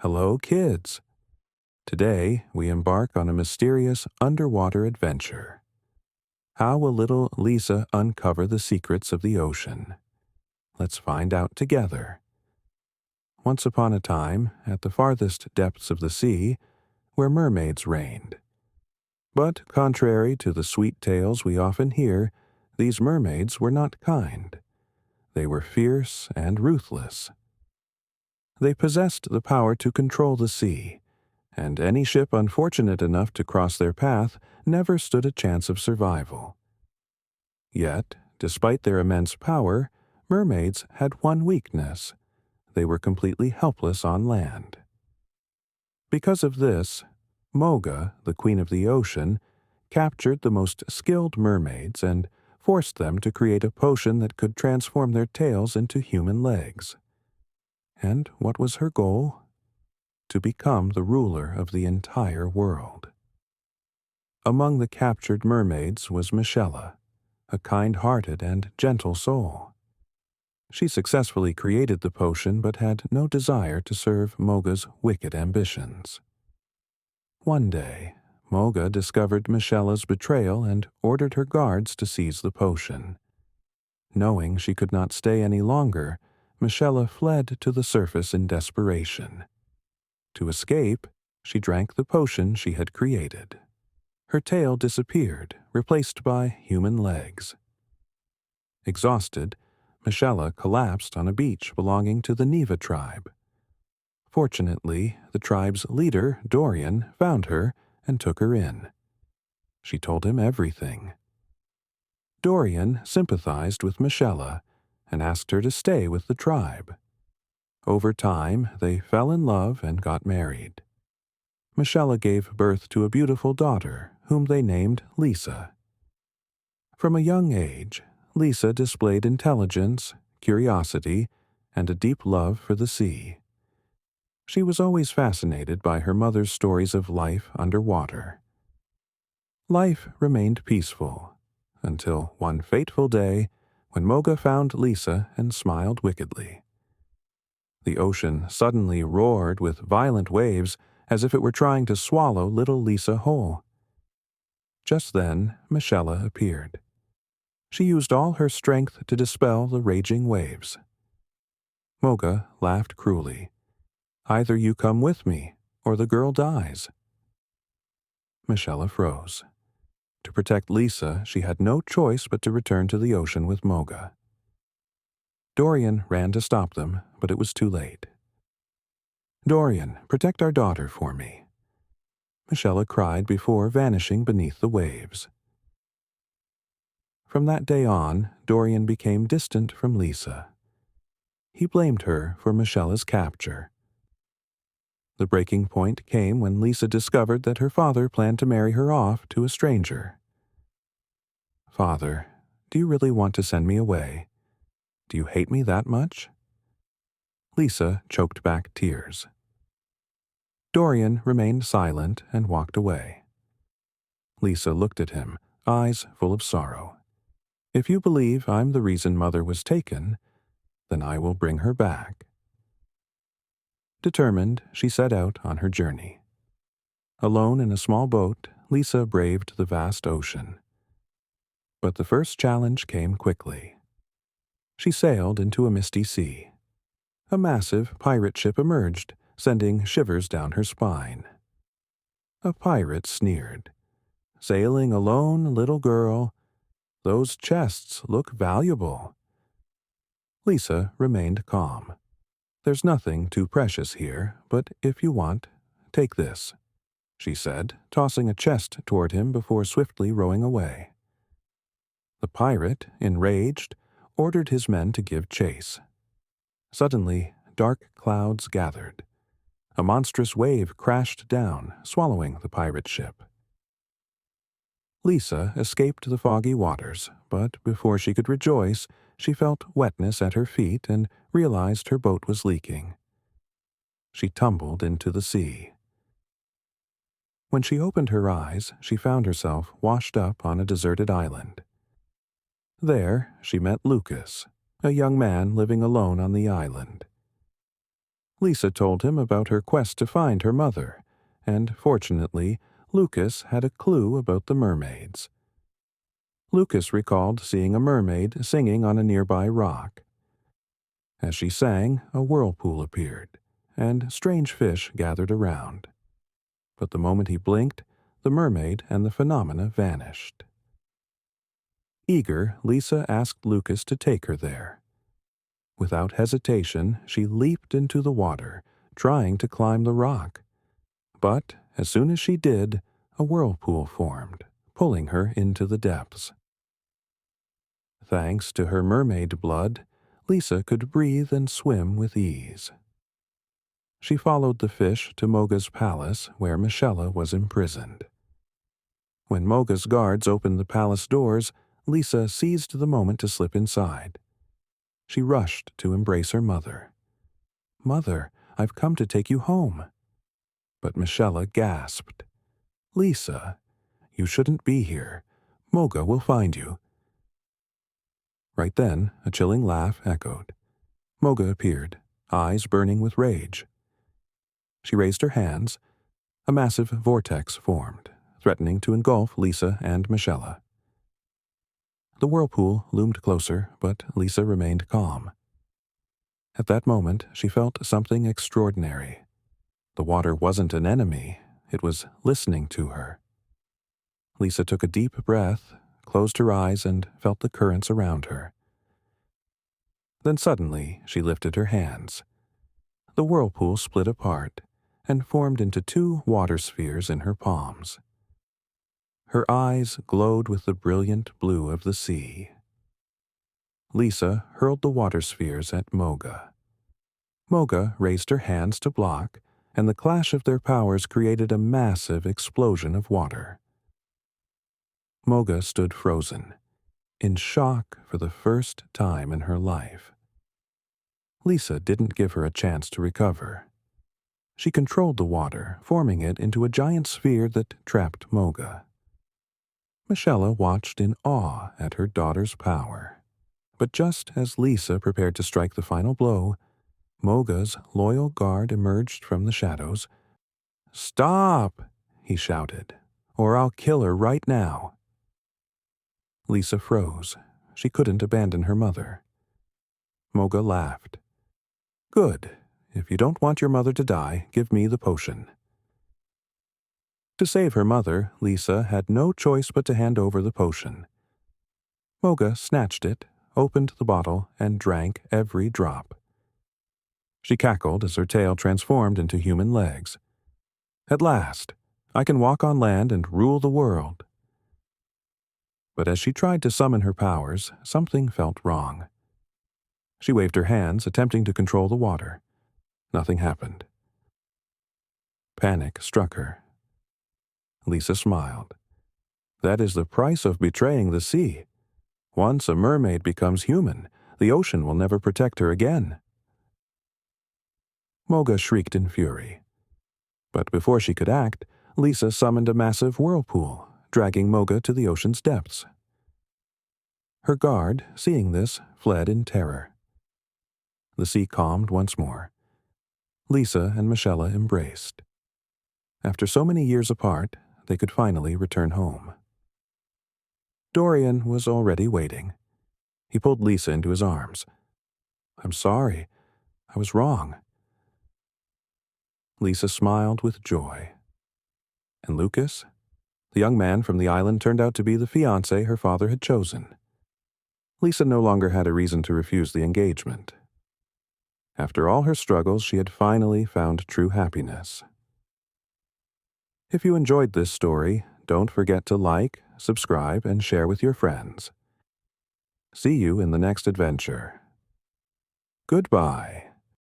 Hello, kids! Today, we embark on a mysterious underwater adventure. How will little Lisa uncover the secrets of the ocean? Let's find out together. Once upon a time, at the farthest depths of the sea, where mermaids reigned. But contrary to the sweet tales we often hear, these mermaids were not kind. They were fierce and ruthless. They possessed the power to control the sea, and any ship unfortunate enough to cross their path never stood a chance of survival. Yet, despite their immense power, mermaids had one weakness. They were completely helpless on land. Because of this, Moga, the queen of the ocean, captured the most skilled mermaids and forced them to create a potion that could transform their tails into human legs. And what was her goal? To become the ruler of the entire world. Among the captured mermaids was Michella, a kind-hearted and gentle soul. She successfully created the potion but had no desire to serve Moga's wicked ambitions. One day, Moga discovered Michella's betrayal and ordered her guards to seize the potion. Knowing she could not stay any longer, Michella fled to the surface in desperation. To escape, she drank the potion she had created. Her tail disappeared, replaced by human legs. Exhausted, Michella collapsed on a beach belonging to the Neva tribe. Fortunately, the tribe's leader, Dorian, found her and took her in. She told him everything. Dorian sympathized with Michella and asked her to stay with the tribe. Over time, they fell in love and got married. Michella gave birth to a beautiful daughter, whom they named Lisa. From a young age, Lisa displayed intelligence, curiosity, and a deep love for the sea. She was always fascinated by her mother's stories of life underwater. Life remained peaceful, until one fateful day when Moga found Lisa and smiled wickedly. The ocean suddenly roared with violent waves as if it were trying to swallow little Lisa whole. Just then, Michella appeared. She used all her strength to dispel the raging waves. Moga laughed cruelly. "Either you come with me, or the girl dies." Michella froze. To protect Lisa, she had no choice but to return to the ocean with Moga. Dorian ran to stop them, but it was too late. "Dorian, protect our daughter for me," Michella cried before vanishing beneath the waves. From that day on, Dorian became distant from Lisa. He blamed her for Michella's capture. The breaking point came when Lisa discovered that her father planned to marry her off to a stranger. "Father, do you really want to send me away? Do you hate me that much?" Lisa choked back tears. Dorian remained silent and walked away. Lisa looked at him, eyes full of sorrow. "If you believe I'm the reason Mother was taken, then I will bring her back." Determined, she set out on her journey. Alone in a small boat, Lisa braved the vast ocean. But the first challenge came quickly. She sailed into a misty sea. A massive pirate ship emerged, sending shivers down her spine. A pirate sneered. "Sailing alone, little girl? Those chests look valuable." Lisa remained calm. "There's nothing too precious here, but if you want, take this," she said, tossing a chest toward him before swiftly rowing away. The pirate, enraged, ordered his men to give chase. Suddenly, dark clouds gathered. A monstrous wave crashed down, swallowing the pirate ship. Lisa escaped the foggy waters, but before she could rejoice, she felt wetness at her feet and realized her boat was leaking. She tumbled into the sea. When she opened her eyes, she found herself washed up on a deserted island. There, she met Lucas, a young man living alone on the island. Lisa told him about her quest to find her mother, and fortunately, Lucas had a clue about the mermaids. Lucas recalled seeing a mermaid singing on a nearby rock. As she sang, a whirlpool appeared, and strange fish gathered around. But the moment he blinked, the mermaid and the phenomena vanished. Eager, Lisa asked Lucas to take her there. Without hesitation, she leaped into the water, trying to climb the rock. But as soon as she did, a whirlpool formed, pulling her into the depths. Thanks to her mermaid blood, Lisa could breathe and swim with ease. She followed the fish to Moga's palace, where Michella was imprisoned. When Moga's guards opened the palace doors, Lisa seized the moment to slip inside. She rushed to embrace her mother. "Mother, I've come to take you home." But Michella gasped. "Lisa, you shouldn't be here. Moga will find you." Right then, a chilling laugh echoed. Moga appeared, eyes burning with rage. She raised her hands. A massive vortex formed, threatening to engulf Lisa and Michella. The whirlpool loomed closer, but Lisa remained calm. At that moment, she felt something extraordinary. The water wasn't an enemy, it was listening to her. Lisa took a deep breath, closed her eyes, and felt the currents around her. Then suddenly, she lifted her hands. The whirlpool split apart and formed into 2 water spheres in her palms. Her eyes glowed with the brilliant blue of the sea. Lisa hurled the water spheres at Moga. Moga raised her hands to block, and the clash of their powers created a massive explosion of water. Moga stood frozen, in shock for the first time in her life. Lisa didn't give her a chance to recover. She controlled the water, forming it into a giant sphere that trapped Moga. Michella watched in awe at her daughter's power. But just as Lisa prepared to strike the final blow, Moga's loyal guard emerged from the shadows. "Stop!" he shouted, "or I'll kill her right now." Lisa froze. She couldn't abandon her mother. Moga laughed. "Good. If you don't want your mother to die, give me the potion." To save her mother, Lisa had no choice but to hand over the potion. Moga snatched it, opened the bottle, and drank every drop. She cackled as her tail transformed into human legs. "At last, I can walk on land and rule the world." But as she tried to summon her powers, something felt wrong. She waved her hands, attempting to control the water. Nothing happened. Panic struck her. Lisa smiled. "That is the price of betraying the sea. Once a mermaid becomes human, the ocean will never protect her again." Moga shrieked in fury. But before she could act, Lisa summoned a massive whirlpool, dragging Moga to the ocean's depths. Her guard, seeing this, fled in terror. The sea calmed once more. Lisa and Michella embraced. After so many years apart, they could finally return home. Dorian was already waiting. He pulled Lisa into his arms. "I'm sorry. I was wrong." Lisa smiled with joy. And Lucas? The young man from the island turned out to be the fiancé her father had chosen. Lisa no longer had a reason to refuse the engagement. After all her struggles, she had finally found true happiness. If you enjoyed this story, don't forget to like, subscribe, and share with your friends. See you in the next adventure. Goodbye.